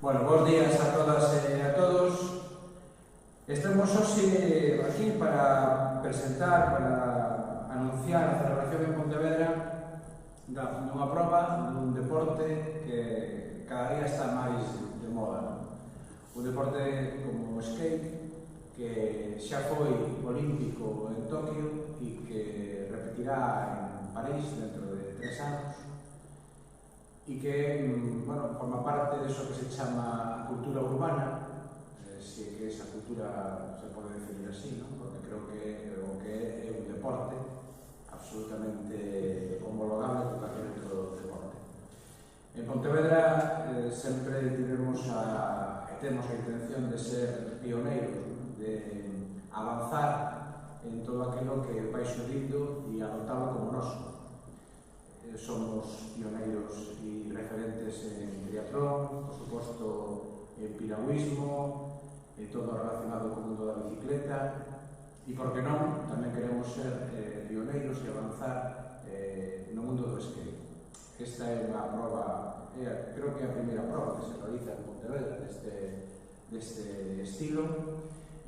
Bueno, bons días a todas e a todos. Estamos hoxe aquí para presentar, para anunciar a celebración en Pontevedra dunha proba dun deporte que cada día está máis de moda. Un deporte como o skate, que xa foi olímpico en Tokio e que repetirá en París dentro de 3 anos, e que, bueno, forma parte de eso que se chama a cultura urbana, se que esa cultura se pode definir así, ¿no? Porque creo que o que é un deporte absolutamente homologable con calquer outro deporte. En Pontevedra sempre temos a intención de ser pioneiros, ¿no? De avanzar en todo aquilo que vai subindo e adoptalo como noso. Somos pioneiros e referentes en triatlón, por suposto en piragüismo, en todo relacionado co mundo da bicicleta e, por que non, tamén queremos ser pioneiros e avanzar no mundo do skate. Esta é unha prova, creo que é a primeira prova que se realiza en Pontevedra deste estilo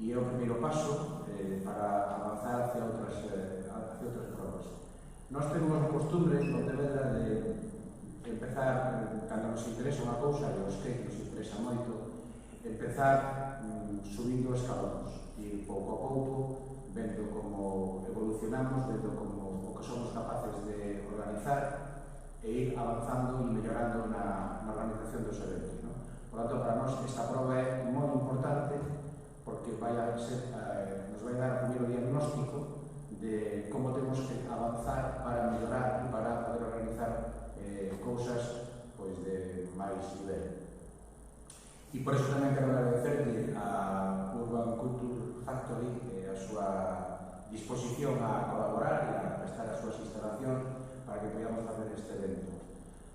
e é o primeiro paso para avanzar hacia outras provas. Nós temos a costumbre en Pontevedra de empezar, cando nos interesa unha cousa, e o skate nos interesa moito, empezar subindo escalóns e pouco a pouco vendo como evolucionamos, vendo como o que somos capaces de organizar e ir avanzando e mellorando na organización dos eventos, ¿no? Por tanto, para nós esta prova é moi importante porque nos vai dar o primeiro diagnóstico de como temos que avanzar para mellorar e para poder organizar cousas pois de máis nivel. E por iso tamén quero agradecerle a Urban Culture Factory a súa disposición a colaborar e a prestar as súas instalacións para que podamos facer este evento.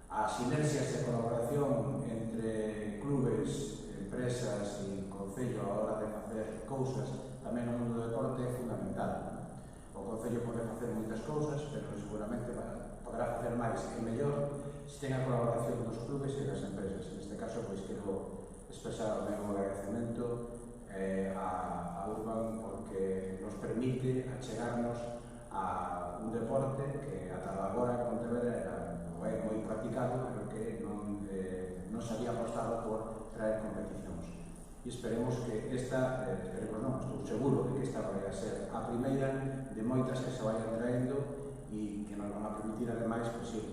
As sinerxias de colaboración entre clubes, empresas e concello a hora de facer cousas tamén no mundo do deporte é fundamental. O Concello pode facer moitas cousas, pero seguramente poderá facer máis e mellor se ten a colaboración dos clubes e das empresas. Neste caso, pois, quero expresar o meu agradecemento a Urban porque nos permite achegarnos a un deporte que ata agora en Pontevedra é moi practicado, pero que non se había apostado por traer competicións. E esperemos que esta, estou seguro de que esta vai a ser a primeira de moitas que se vayan traendo e que nos van a permitir, ademais, pues, ir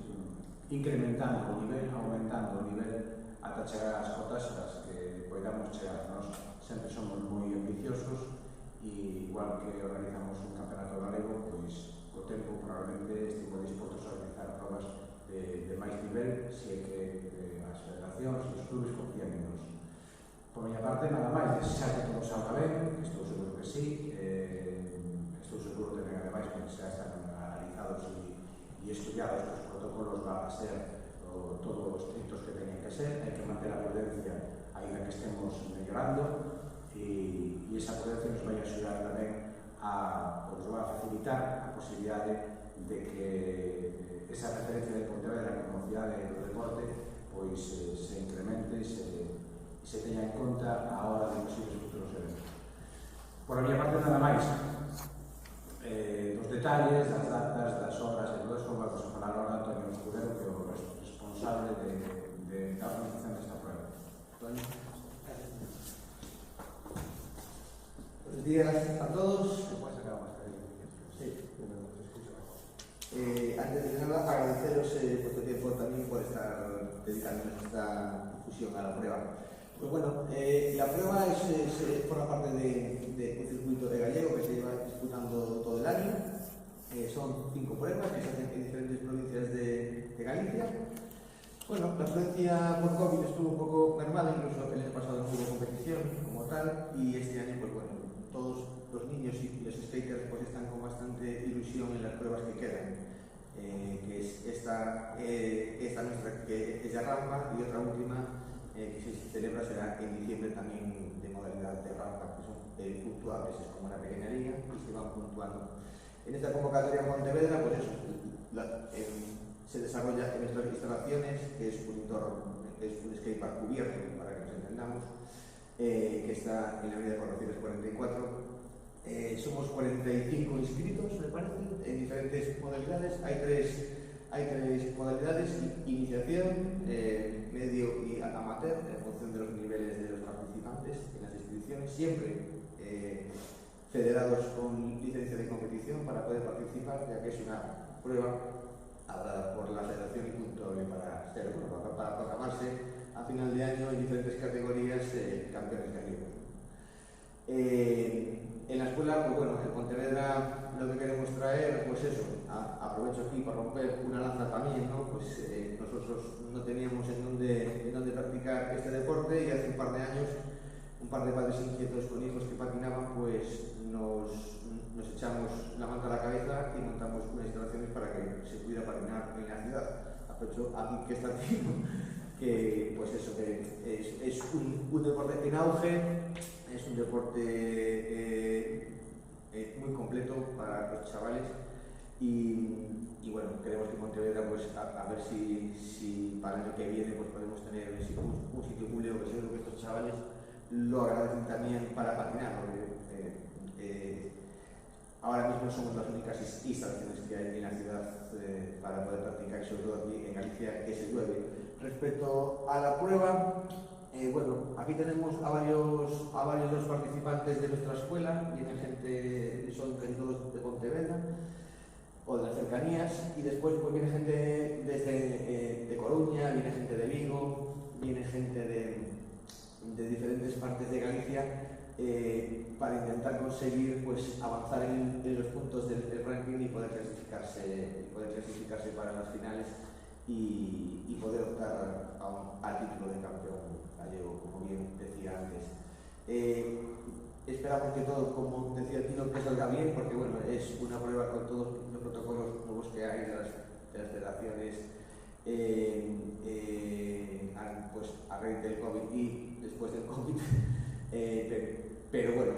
incrementando o nivel, aumentando o nivel ata chegar ás cotas as que podamos chegar. Nos sempre somos moi ambiciosos e, igual que organizamos un campeonato galego, pois, co tempo probablemente estimos dispostos a organizar provas de máis nivel, se é que as federacións e os clubes confían en nos. Por miña parte, nada máis, desexar que todo salga ben, que estou seguro que sí, estou seguro que ademais, porque xa están analizados e estudiados que os protocolos van a ser todos os estrictos que teñen que ser, hai que manter a prudencia ainda que estemos mellorando e esa prudencia nos vai axudar tamén a facilitar a posibilidade de que esa referencia de Pontevedra como cidade do deporte pois se incremente e se teña en conta a hora de posibles futuros eventos. Por a minha parte, nada máis. Dos detalles, das datas, das horas e todo eso, vamos a falar ahora Antonio Escudero, que é o responsable da organización desta prueba. Antonio. Buenos días a todos. Puedes sacar a mascarilla. Sí. Antes de nada, agradeceros vuestro tiempo también por estar dedicándonos a esta difusión a la prueba. Pues bueno, la prueba forma parte de un circuito de gallego que se lleva disputando todo el año. Son 5 pruebas que se hacen en diferentes provincias de Galicia. Bueno, la afluencia por COVID estuvo un poco mermada, incluso el año pasado no hubo competición como tal, y este año, pues bueno, todos los niños y los skaters pues están con bastante ilusión en las pruebas que quedan, que es esta nuestra, que es de rampa, y otra última que se celebra será en diciembre también de modalidad de rampa, que son puntuables, es como una pequeña liga y se van puntuando. En esta convocatoria en Pontevedra, pues eso, se desarrolla en nuestras instalaciones, que es un entorno es un skatepark cubierto, para que nos entendamos, que está en la avenida Corrocines 44. Somos 45 inscritos, me parece, en diferentes modalidades. Hay tres modalidades: iniciación, medio y amateur, en función de los niveles de los participantes en las inscripciones, siempre federados con licencia de competición para poder participar, ya que es una prueba hablada por la federación y puntuable para proclamarse a final de año en diferentes categorías campeones gallegos. En la escuela, pues bueno, en Pontevedra lo que queremos traer, pues eso, aprovecho aquí para romper una lanza también, ¿no? Pues nosotros no teníamos en dónde practicar este deporte, y hace un par de años, un par de padres inquietos con hijos que patinaban, pues nos echamos la manta a la cabeza y montamos unas instalaciones para que se pudiera patinar en la ciudad. Aprovecho aquí que está aquí, que pues eso, que es un deporte en auge, es un deporte muy completo para los chavales, y bueno, queremos que Pontevedra, pues a ver si para el año que viene pues podemos tener un sitio público, que seguro que estos chavales lo agradecen también para patinar, porque ahora mismo somos las únicas instalaciones que hay en la ciudad para poder practicar, y sobre todo aquí en Galicia, que se llueve. Respecto a la prueba, bueno, aquí tenemos a varios de los participantes de nuestra escuela. Viene gente, son casi todos de Pontevedra o de las cercanías, y después pues viene gente desde de Coruña, viene gente de Vigo, viene gente de diferentes partes de Galicia, para intentar conseguir pues avanzar en los puntos del ranking y poder clasificarse para las finales y poder optar al título de campeón gallego, como bien decía antes. Esperamos que todo, como decía Tino, que salga bien, porque bueno, es una prueba con todos los protocolos nuevos que hay de las federaciones, pues a raíz del COVID y después del COVID. Pero bueno,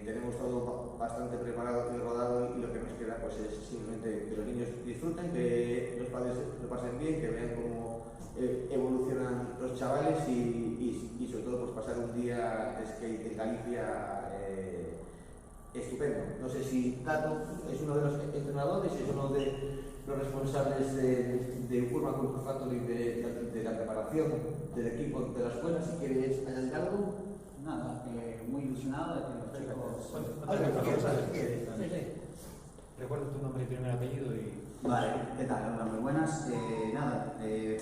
tenemos todo bastante preparado y rodado, y lo que nos queda pues es simplemente que los niños disfruten, que los padres lo pasen bien, que vean cómo evolucionan los chavales, y sobre todo pues pasar un día de skate en Galicia estupendo. No sé si Tato es uno de los entrenadores, es uno de los responsables de Urban Culture Factory, de la preparación del equipo de la escuela. Si quieres añadir algo. Nada, muy ilusionado de que los chicos... Recuerda tu nombre y primer apellido y... Vale, ¿qué tal? Hola, muy buenas.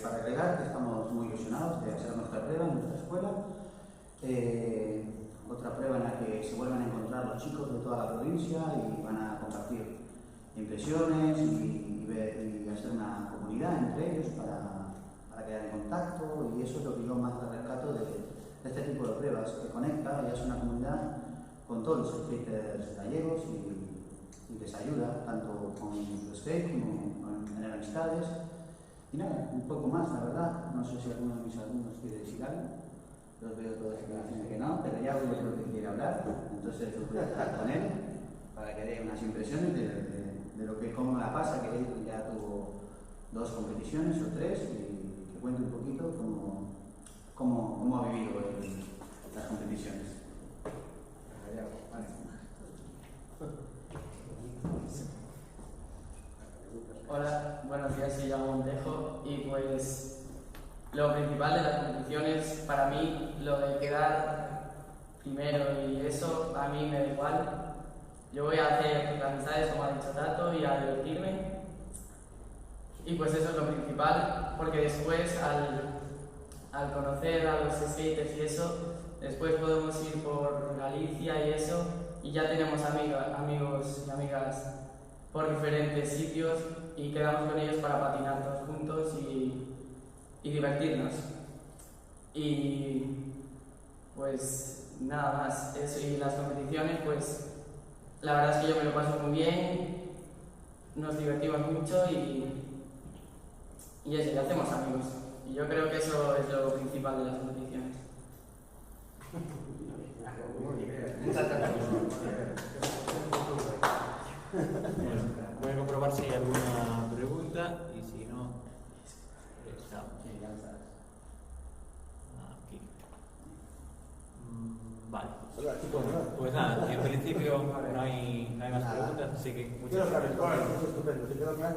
Para agregar, que estamos muy ilusionados de hacer nuestra prueba en nuestra escuela. Otra prueba en la que se vuelvan a encontrar los chicos de toda la provincia y van a compartir impresiones y hacer una comunidad entre ellos para quedar en contacto, y eso es lo que yo más rescato de este tipo de pruebas, que conecta y hace una comunidad con todos los skaters gallegos y les ayuda tanto con su skate como con tener amistades. Y nada, un poco más, la verdad. No sé si alguno de mis alumnos quiere decir algo. Los veo todos diciendo que no, pero ya uno creo que quiere hablar, entonces lo voy a dejar con él para que dé unas impresiones de lo que, cómo la pasa, que él ya tuvo 2 competiciones o 3, y que cuente un poquito cómo ha vivido las competiciones. Hola, buenos días, soy Iago Montejo, y pues lo principal de las competiciones, para mí, lo de quedar primero y eso, a mí me da igual. Yo voy a hacer amistades, como ha dicho Tato, y a divertirme. Y pues eso es lo principal, porque después, al conocer a los skaters y eso, después podemos ir por Galicia y eso, y ya tenemos amigos y amigas por diferentes sitios, y quedamos con ellos para patinar todos juntos y divertirnos. Y pues nada más, eso. Y las competiciones, pues la verdad es que yo me lo paso muy bien, nos divertimos mucho y eso, y hacemos amigos. Y yo creo que eso es lo principal de las competiciones. Voy a comprobar si hay alguna pregunta y si no, estamos. Vale. Hola, chicos, ¿no? Pues nada, en principio no hay más Nada. preguntas, así que Yo muchas lo gracias. sabes, es estupendo, si quedó claro.